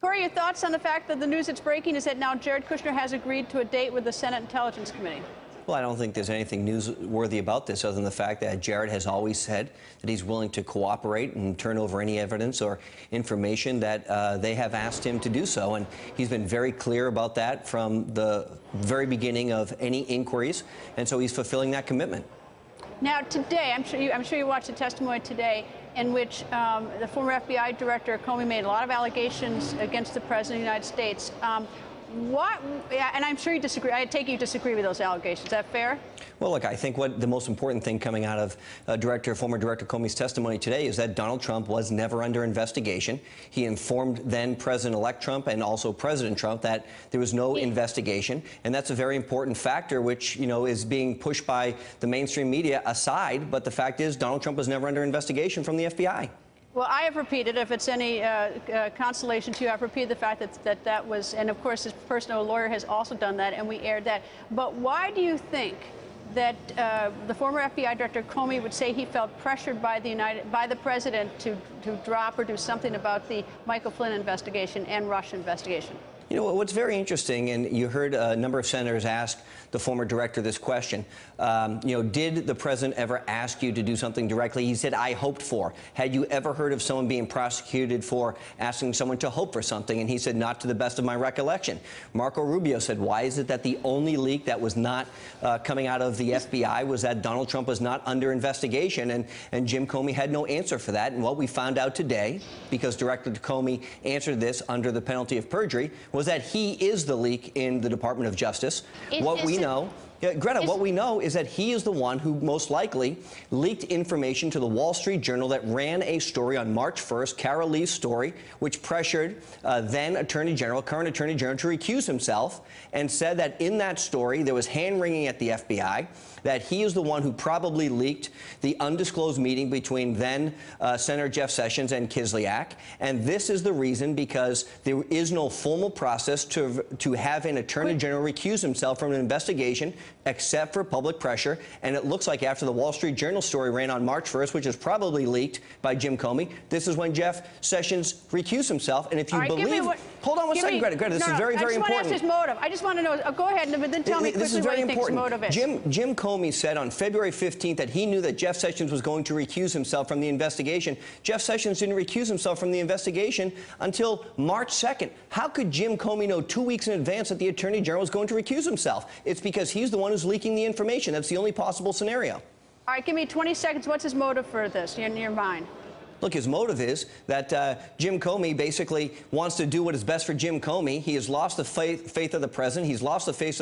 Corey, your thoughts on the fact that the news that's breaking is that now Jared Kushner has agreed to a date with the Senate Intelligence Committee? Well, I don't think there's anything newsworthy about this other than the fact that Jared has always said that he's willing to cooperate and turn over any evidence or information that they have asked him to do so. And he's been very clear about that from the very beginning of any inquiries. And so he's fulfilling that commitment. Now, today, I'm sure you watched the testimony today in which the former FBI director Comey made a lot of allegations against the President of the United States. And I'm sure you disagree. I take it you disagree with those allegations. Is that fair? Well, look, I think what the most important thing coming out of former Director Comey's testimony today is that Donald Trump was never under investigation. He informed then President-elect Trump and also President Trump that there was no investigation. And that's a very important factor, which, you know, is being pushed by the mainstream media aside. But the fact is Donald Trump was never under investigation from the FBI. Well, I have repeated, if it's any consolation to you, I've repeated the fact that was, and of course his personal lawyer has also done that, and we aired that. But why do you think that the former FBI Director Comey would say he felt pressured by the President to drop or do something about the Michael Flynn investigation and Russia investigation? You know, what's very interesting, and you heard a number of senators ask the former director this question, you know, did the president ever ask you to do something directly? He said, I hoped for. Had you ever heard of someone being prosecuted for asking someone to hope for something? And he said, not to the best of my recollection. Marco Rubio said, why is it that the only leak that was not coming out of the FBI was that Donald Trump was not under investigation? And Jim Comey had no answer for that. And what we found out today, because Director Comey answered this under the penalty of perjury, was that he is the leak in the Department of Justice. What we know is that he is the one who most likely leaked information to the Wall Street Journal that ran a story on March 1st, Carol Lee's story, which pressured then current Attorney General to recuse himself, and said that in that story there was hand-wringing at the FBI, that he is the one who probably leaked the undisclosed meeting between then Senator Jeff Sessions and Kislyak. And this is the reason, because there is no formal process to have an Attorney General recuse himself from an investigation except for public pressure. And it looks like after the Wall Street Journal story ran on March 1st, which is probably leaked by Jim Comey, this is when Jeff Sessions recused himself. And if you believe... Hold on one second, Greta. This is very, very important. I just want to ask his motive. I just want to know... go ahead, but then tell me quickly what you think his motive is. Jim Comey said on February 15th that he knew that Jeff Sessions was going to recuse himself from the investigation. Jeff Sessions didn't recuse himself from the investigation until March 2nd. How could Jim Comey know 2 weeks in advance that the Attorney General was going to recuse himself? It's because he's the one who's leaking the information. That's the only possible scenario. All right, give me 20 seconds. What's his motive for this in your mind? Look, his motive is that Jim Comey basically wants to do what is best for Jim Comey. He has lost the faith of the president. He's lost the faith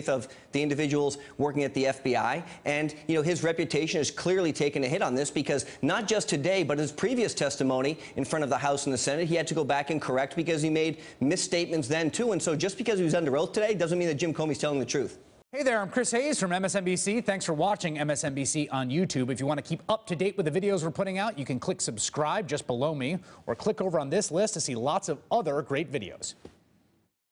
of the individuals working at the FBI. And, you know, his reputation has clearly taken a hit on this, because not just today, but his previous testimony in front of the House and the Senate, he had to go back and correct because he made misstatements then, too. And so just because he was under oath today doesn't mean that Jim Comey's telling the truth. Hey there, I'm Chris Hayes from MSNBC. Thanks for watching MSNBC on YouTube. If you want to keep up to date with the videos we're putting out, you can click subscribe just below me, or click over on this list to see lots of other great videos.